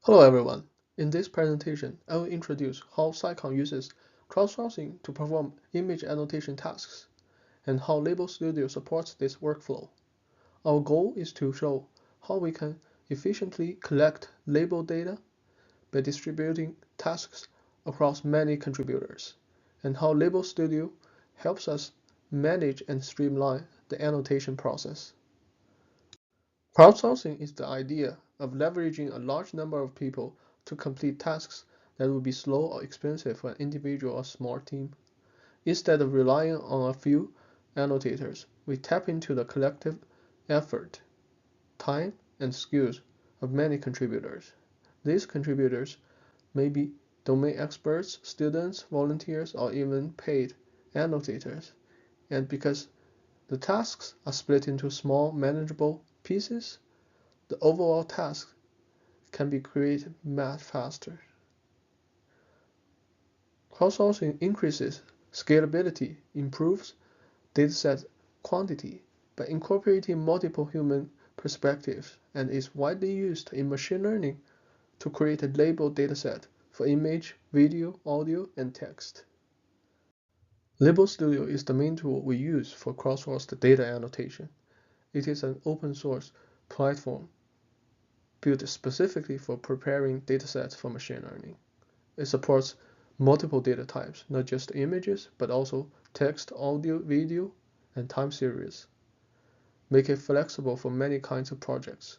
Hello everyone. In this presentation, I will introduce how Scicon uses crowdsourcing to perform image annotation tasks and how Label Studio supports this workflow. Our goal is to show how we can efficiently collect label data by distributing tasks across many contributors, and how Label Studio helps us manage and streamline the annotation process. Crowdsourcing is the idea of leveraging a large number of people to complete tasks that would be slow or expensive for an individual or small team. Instead of relying on a few annotators, we tap into the collective effort, time, and skills of many contributors. These contributors may be domain experts, students, volunteers, or even paid annotators. And because the tasks are split into small, manageable pieces, the overall task can be created much faster. Crowdsourcing increases scalability, improves dataset quantity by incorporating multiple human perspectives, and is widely used in machine learning to create a labeled dataset for image, video, audio, and text. Label Studio is the main tool we use for crowdsourced data annotation. It is an open source platform built specifically for preparing datasets for machine learning. It supports multiple data types, not just images, but also text, audio, video, and time series. Make it flexible for many kinds of projects.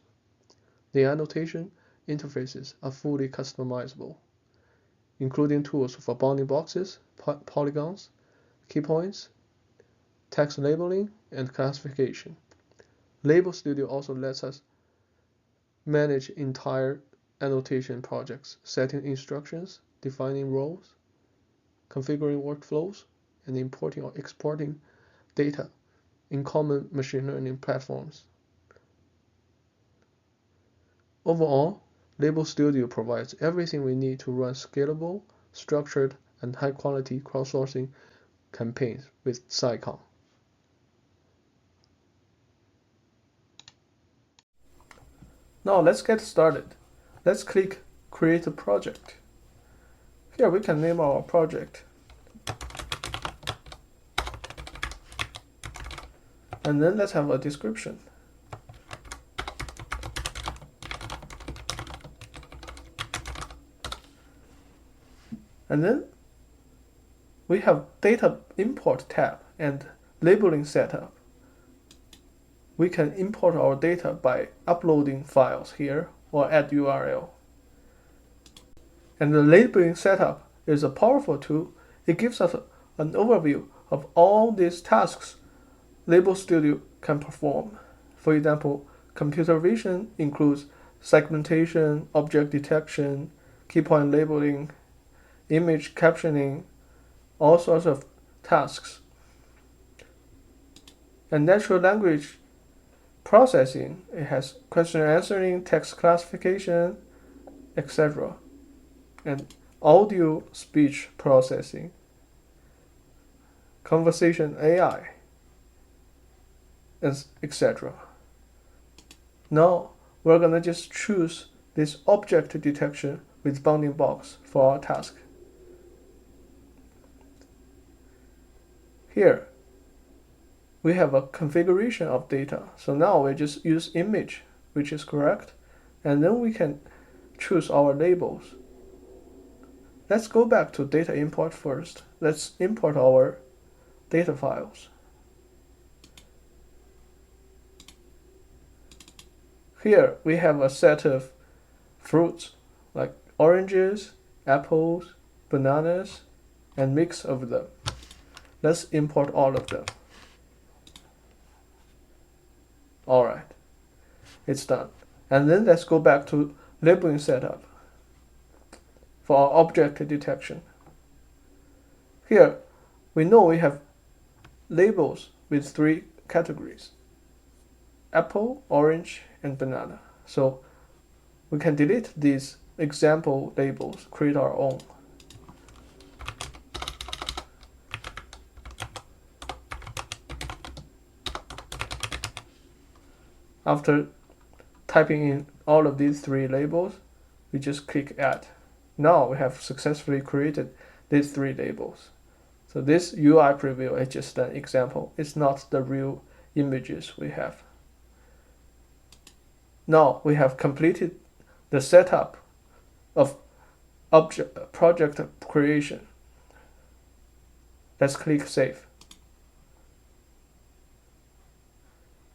The annotation interfaces are fully customizable, including tools for bounding boxes, polygons, key points, text labeling, and classification. Label Studio also lets us manage entire annotation projects, setting instructions, defining roles, configuring workflows, and importing or exporting data in common machine learning platforms. Overall, Label Studio provides everything we need to run scalable, structured, and high-quality crowdsourcing campaigns with Scicon. Now let's get started. Let's click Create a Project. Here we can name our project. And then let's have a description. And then we have Data Import tab and Labeling Setup. We can import our data by uploading files here or add URL. And the labeling setup is a powerful tool. It gives us an overview of all these tasks Label Studio can perform. For example, computer vision includes segmentation, object detection, key point labeling, image captioning, all sorts of tasks. And natural language processing, it has question answering, text classification, etc. And audio speech processing, conversation AI, etc. Now we're gonna just choose this object detection with bounding box for our task. Here we have a configuration of data. So now we just use image, which is correct. And then we can choose our labels. Let's go back to data import first. Let's import our data files. Here we have a set of fruits like oranges, apples, bananas, and mix of them. Let's import all of them. Alright, it's done. And then let's go back to labeling setup for our object detection. Here, we know we have labels with 3 categories: apple, orange, and banana. So we can delete these example labels, create our own. After typing in all of these 3 labels, we just click add. Now we have successfully created these 3 labels. So this UI preview is just an example. It's not the real images we have. Now we have completed the setup of project creation. Let's click save.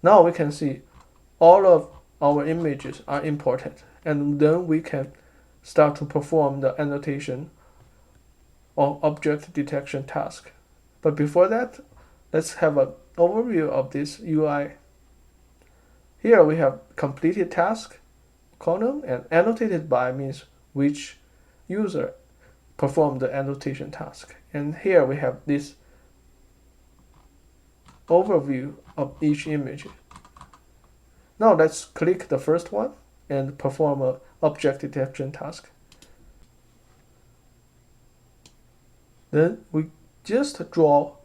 Now we can see all of our images are imported, and then we can start to perform the annotation or object detection task. But before that, let's have an overview of this UI. Here we have completed task column, and annotated by means which user performed the annotation task. And here we have this overview of each image. Now let's click the first one and perform an object detection task. Then we just draw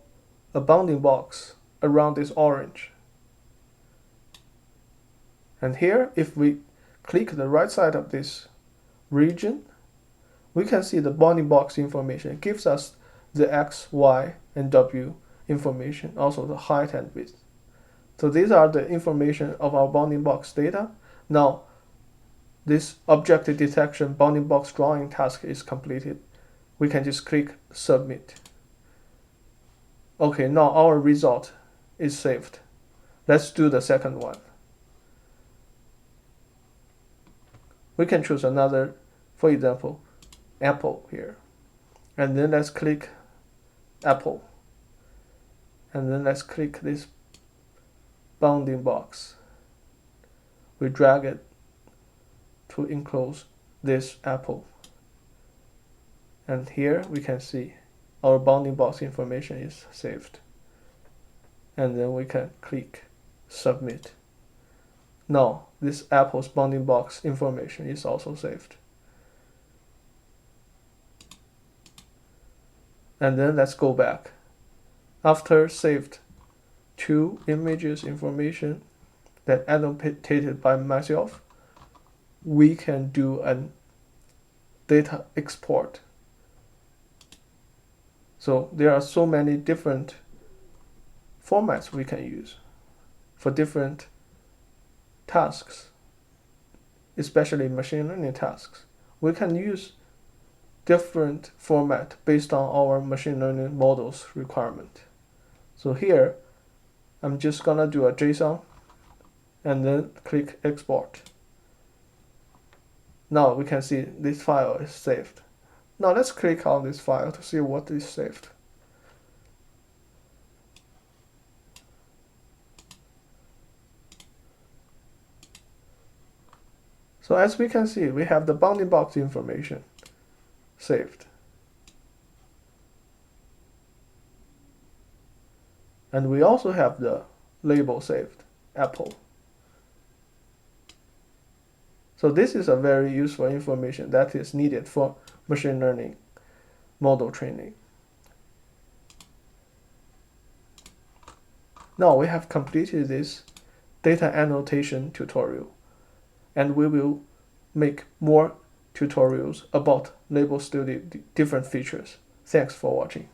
a bounding box around this orange. And here, if we click the right side of this region, we can see the bounding box information. It gives us the X, Y, and W information, also the height and width. So these are the information of our bounding box data. Now, this object detection bounding box drawing task is completed. We can just click submit. Okay, now our result is saved. Let's do the second one. We can choose another, for example, apple here. And then let's click apple. And then let's click this bounding box. We drag it to enclose this apple. And here we can see our bounding box information is saved. And then we can click submit. Now this apple's bounding box information is also saved. And then let's go back. After saved 2 images information that annotated by myself, we can do a data export. So there are so many different formats we can use for different tasks, especially machine learning tasks. We can use different format based on our machine learning model's requirement. So here, I'm just gonna do a JSON and then click export. Now we can see this file is saved. Now let's click on this file to see what is saved. So as we can see, we have the bounding box information saved. And we also have the label saved, Apple. So this is a very useful information that is needed for machine learning model training. Now we have completed this data annotation tutorial, and we will make more tutorials about label study different features. Thanks for watching.